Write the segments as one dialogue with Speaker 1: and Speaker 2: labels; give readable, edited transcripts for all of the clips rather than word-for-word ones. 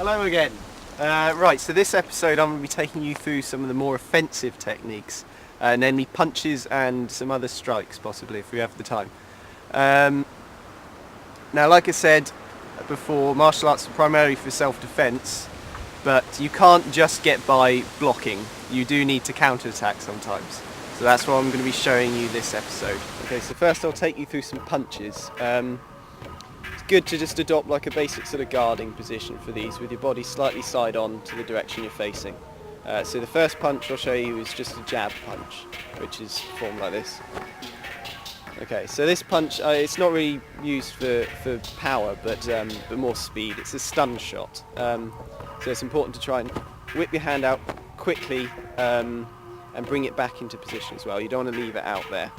Speaker 1: Hello again. Right, so this episode I'm going to be taking you through some of the more offensive techniques, namely punches and some other strikes possibly if we have the time. Now, like I said before, martial arts are primarily for self-defense, but you can't just get by blocking. You do need to counter-attack sometimes. So that's what I'm going to be showing you this episode. Okay, so first I'll take you through some punches. It's good to just adopt like a basic sort of guarding position for these, with your body slightly side on to the direction you're facing. So the first punch I'll show you is just a jab punch, which is formed like this. Okay, so this punch, it's not really used for power, but more speed. It's a stun shot. So it's important to try and whip your hand out quickly and bring it back into position as well. You don't want to leave it out there.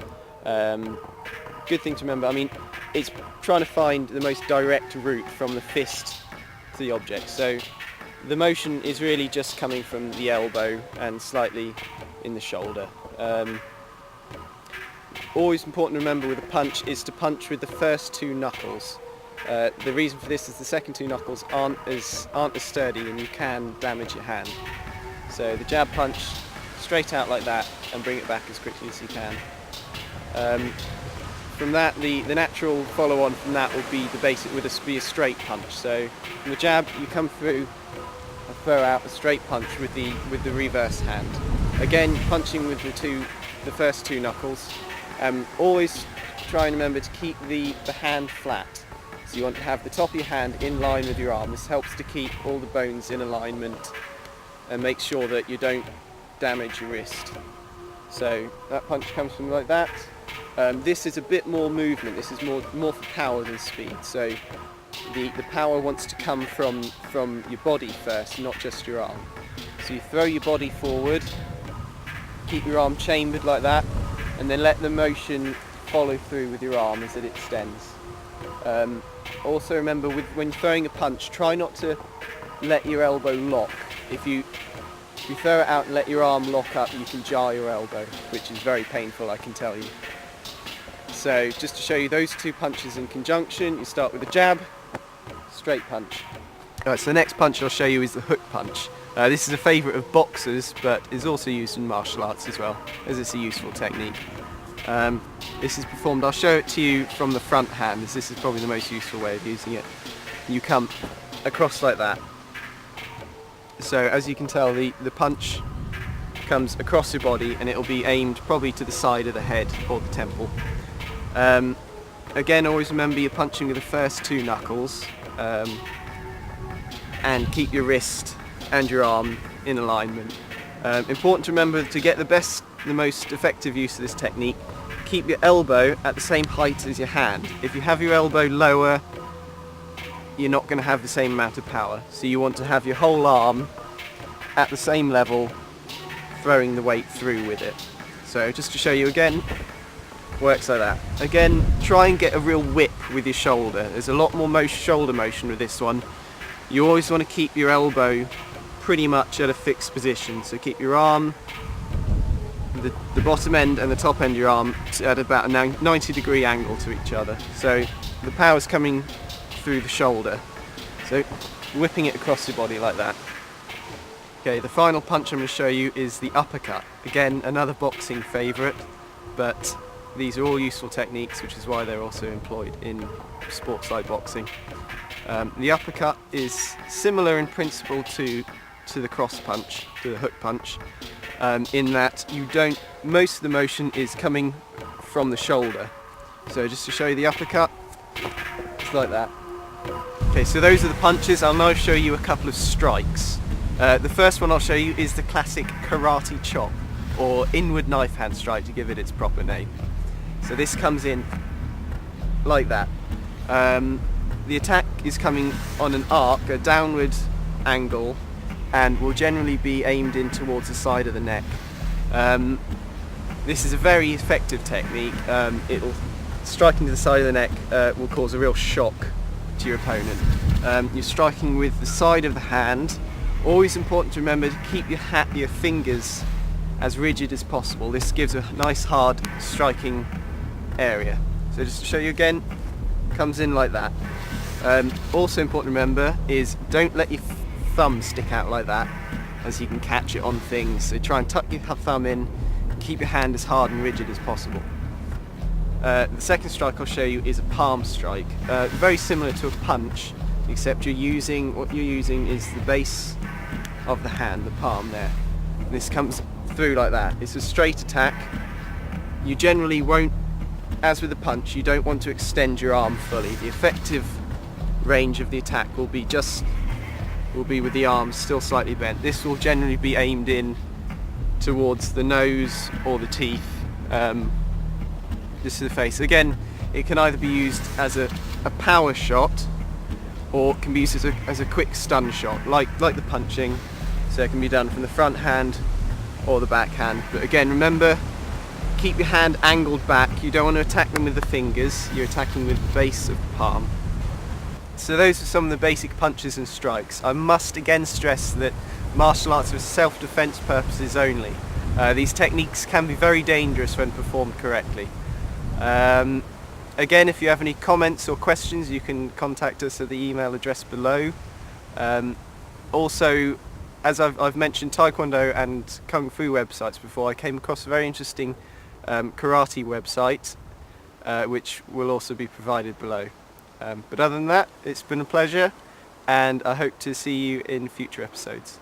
Speaker 1: Good thing to remember, I mean, it's trying to find the most direct route from the fist to the object. So the motion is really just coming from the elbow and slightly in the shoulder. Always important to remember with a punch is to punch with the first two knuckles. The reason for this is the second two knuckles aren't as sturdy and you can damage your hand. So the jab punch, straight out like that and bring it back as quickly as you can. From that, the natural follow-on from that will be the basic, would be a straight punch. So from the jab, you come through and throw out a straight punch with the reverse hand. Again, punching with the first two knuckles. Always try and remember to keep the hand flat. So you want to have the top of your hand in line with your arm. This helps to keep all the bones in alignment and make sure that you don't damage your wrist. So that punch comes from like that. This is a bit more movement. This is more for power than speed. So the power wants to come from your body first, not just your arm. So you throw your body forward, keep your arm chambered like that, and then let the motion follow through with your arm as it extends. Also remember, when you're throwing a punch, try not to let your elbow lock. If you throw it out and let your arm lock up, you can jar your elbow, which is very painful, I can tell you. So just to show you those two punches in conjunction, you start with a jab, straight punch. Alright, so the next punch I'll show you is the hook punch. This is a favourite of boxers, but is also used in martial arts as well, as it's a useful technique. This is performed, I'll show it to you from the front hand, as this is probably the most useful way of using it. You come across like that. So as you can tell, the punch comes across your body and it will be aimed probably to the side of the head or the temple. Again, always remember you're punching with the first two knuckles, and keep your wrist and your arm in alignment. Important to remember, to get the most effective use of this technique, keep your elbow at the same height as your hand. If you have your elbow lower, you're not going to have the same amount of power. So you want to have your whole arm at the same level, throwing the weight through with it. So just to show you again, works like that. Again, try and get a real whip with your shoulder. There's a lot more shoulder motion with this one. You always want to keep your elbow pretty much at a fixed position. So keep your arm, the bottom end and the top end of your arm at about a 90-degree angle to each other. So the power's coming through the shoulder. So whipping it across your body like that. Okay, the final punch I'm going to show you is the uppercut. Again, another boxing favourite, but these are all useful techniques, which is why they're also employed in sports like boxing. The uppercut is similar in principle to the cross punch, to the hook punch, in that most of the motion is coming from the shoulder. So just to show you the uppercut, it's like that. Okay, so those are the punches. I'll now show you a couple of strikes. The first one I'll show you is the classic karate chop, or inward knife hand strike to give it its proper name. So this comes in like that. The attack is coming on an arc, a downward angle, and will generally be aimed in towards the side of the neck. This is a very effective technique. Striking to the side of the neck will cause a real shock to your opponent. You're striking with the side of the hand. Always important to remember to keep your fingers as rigid as possible. This gives a nice hard striking area. So just to show you again, comes in like that. Also important to remember is don't let your thumb stick out like that, as you can catch it on things. So try and tuck your thumb in, keep your hand as hard and rigid as possible. The second strike I'll show you is a palm strike, very similar to a punch, except what you're using is the base of the hand, the palm there. And this comes through like that. It's a straight attack. You generally won't, as with the punch, you don't want to extend your arm fully. The effective range of the attack will be with the arms still slightly bent. This will generally be aimed in towards the nose or the teeth, just to the face. Again, it can either be used as a power shot, or it can be used as a quick stun shot, like the punching. So it can be done from the front hand or the back hand. But again, remember, keep your hand angled back. You don't want to attack them with the fingers, you're attacking with the base of the palm. So those are some of the basic punches and strikes. I must again stress that martial arts are for self-defense purposes only. These techniques can be very dangerous when performed correctly. Again, if you have any comments or questions, you can contact us at the email address below. Also, as I've mentioned Taekwondo and Kung Fu websites before, I came across a very interesting karate website, which will also be provided below. But other than that, it's been a pleasure, and I hope to see you in future episodes.